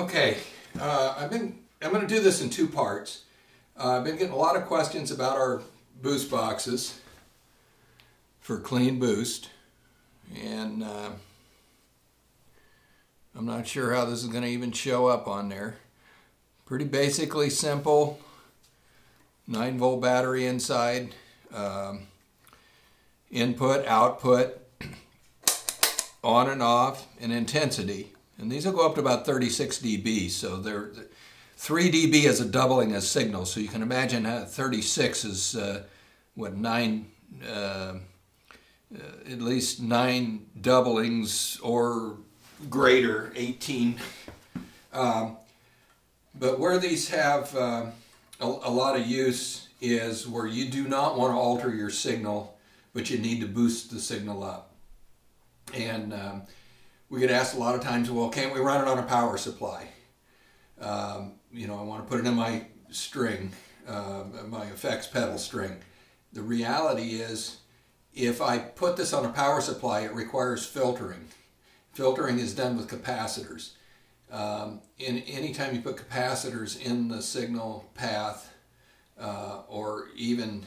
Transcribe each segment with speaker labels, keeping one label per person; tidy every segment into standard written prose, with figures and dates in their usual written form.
Speaker 1: Okay, I'm going to do this in two parts. I've been getting a lot of questions about our boost boxes for Clean Boost, and I'm not sure how this is going to even show up on there. Pretty basically simple, 9-volt battery inside, input, output, on and off, and intensity. And these will go up to about 36 dB, so they're 3 dB is a doubling of signal. So you can imagine how 36 is what, at least 9 doublings or greater, 18. But where these have a lot of use is where you do not want to alter your signal, but you need to boost the signal up. And we get asked a lot of times, well, can't we run it on a power supply? You know, I want to put it in my string, my effects pedal string. The reality is, if I put this on a power supply, it requires filtering. Filtering is done with capacitors. Anytime you put capacitors in the signal path, or even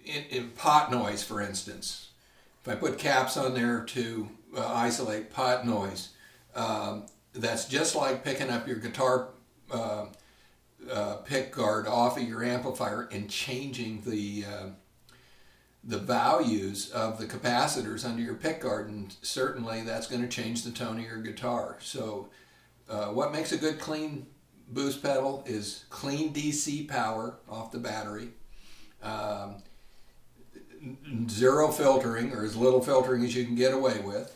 Speaker 1: in pot noise, for instance, if I put caps on there to isolate pot noise, that's just like picking up your guitar pick guard off of your amplifier and changing the values of the capacitors under your pick guard, and certainly that's going to change the tone of your guitar. So what makes a good clean boost pedal is clean DC power off the battery, zero filtering, or as little filtering as you can get away with.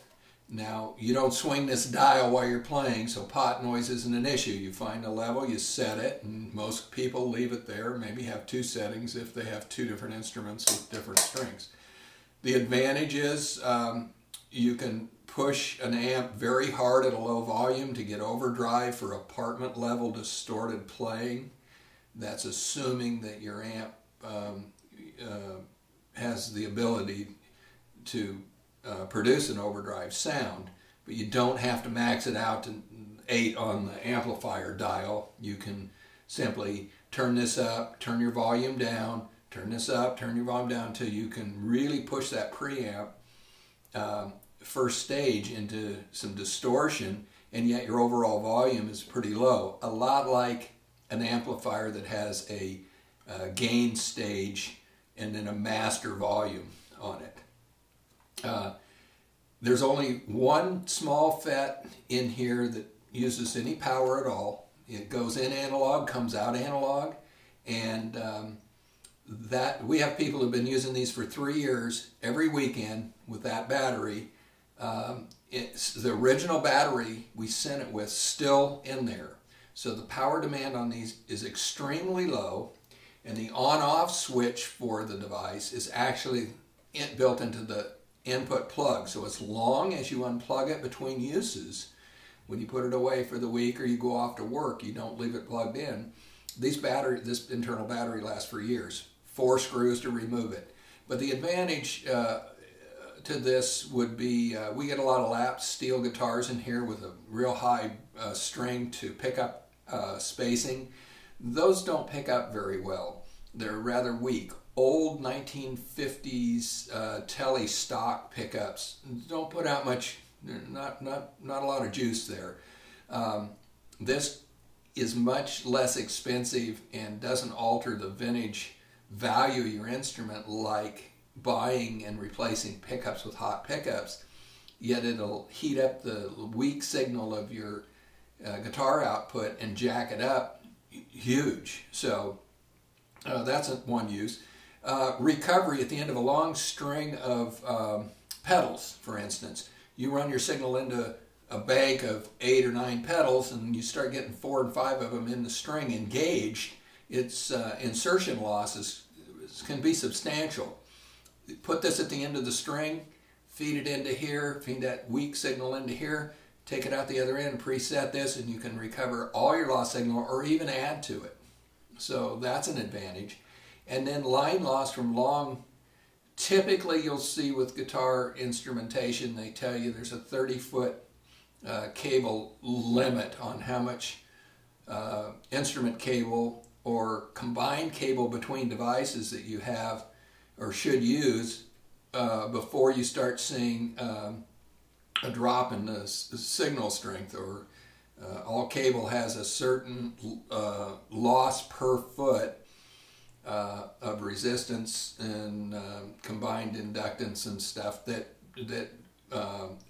Speaker 1: Now, you don't swing this dial while you're playing, so pot noise isn't an issue. You find a level, you set it, and most people leave it there, maybe have two settings if they have two different instruments with different strings. The advantage is you can push an amp very hard at a low volume to get overdrive for apartment level distorted playing. That's assuming that your amp has the ability to produce an overdrive sound, but you don't have to max it out to 8 on the amplifier dial. You can simply turn this up, turn your volume down, turn this up, turn your volume down until you can really push that preamp first stage into some distortion, and yet your overall volume is pretty low. A lot like an amplifier that has a gain stage and then a master volume on it. There's only one small FET in here that uses any power at all. It goes in analog, comes out analog, and that we have people who've been using these for 3 years every weekend with that battery. It's the original battery we sent it with still in there. So the power demand on these is extremely low, and the on-off switch for the device is actually built into the input plug. So as long as you unplug it between uses, when you put it away for the week or you go off to work, you don't leave it plugged in. This internal battery lasts for years. 4 screws to remove it. But the advantage to this would be, we get a lot of lap steel guitars in here with a real high string to pick up spacing. Those don't pick up very well. They're rather weak. Old 1950s Tele stock pickups don't put out much, not a lot of juice there. This is much less expensive and doesn't alter the vintage value of your instrument like buying and replacing pickups with hot pickups, yet it'll heat up the weak signal of your guitar output and jack it up huge. So that's one use. Recovery at the end of a long string of pedals, for instance. You run your signal into a bank of 8 or 9 pedals and you start getting 4 and 5 of them in the string engaged. Its insertion losses can be substantial. Put this at the end of the string, feed it into here, feed that weak signal into here, take it out the other end, preset this, and you can recover all your lost signal or even add to it. So that's an advantage. And then line loss from long, typically you'll see with guitar instrumentation, they tell you there's a 30-foot cable limit on how much instrument cable or combined cable between devices that you have or should use before you start seeing a drop in the signal strength, or all cable has a certain loss per foot of resistance and combined inductance and stuff that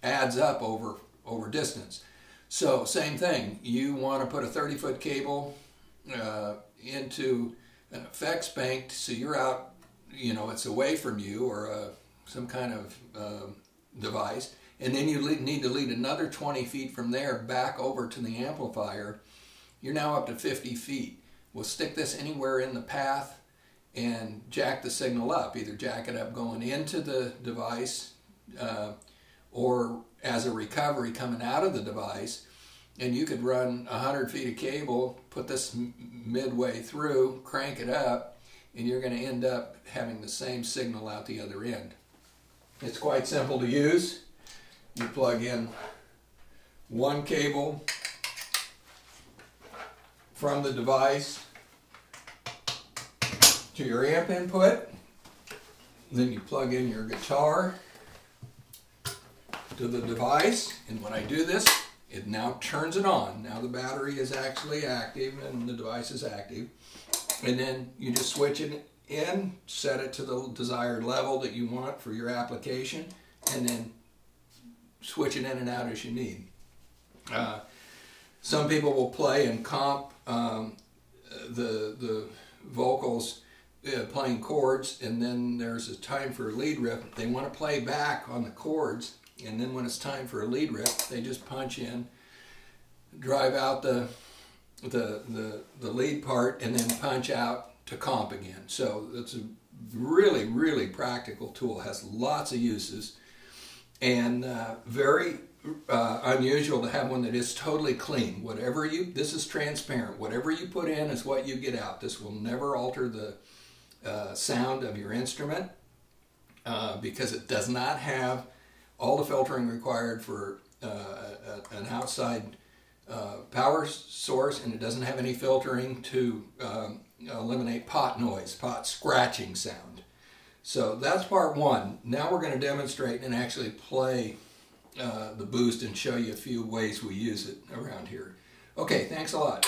Speaker 1: adds up over distance. So same thing, you want to put a 30-foot cable into an effects bank so you're out, you know, it's away from you, or some kind of device, and then you need to lead another 20 feet from there back over to the amplifier. You're now up to 50 feet. We'll stick this anywhere in the path and jack the signal up, either jack it up going into the device or as a recovery coming out of the device. And you could run 100 feet of cable, put this midway through, crank it up, and you're going to end up having the same signal out the other end. It's quite simple to use. You plug in one cable from the device to your amp input, then you plug in your guitar to the device, and when I do this, it now turns it on. Now the battery is actually active and the device is active, and then you just switch it in, set it to the desired level that you want for your application, and then switch it in and out as you need. Some people will play and comp the vocals playing chords, and then there's a time for a lead riff. They want to play back on the chords, and then when it's time for a lead riff, they just punch in, drive out the lead part, and then punch out to comp again. So it's a really, really practical tool. It has lots of uses, and very unusual to have one that is totally clean. Whatever this is transparent. Whatever you put in is what you get out. This will never alter the sound of your instrument because it does not have all the filtering required for an outside power source, and it doesn't have any filtering to eliminate pot noise, pot scratching sound. So that's part one. Now we're going to demonstrate and actually play the boost and show you a few ways we use it around here. Okay, thanks a lot.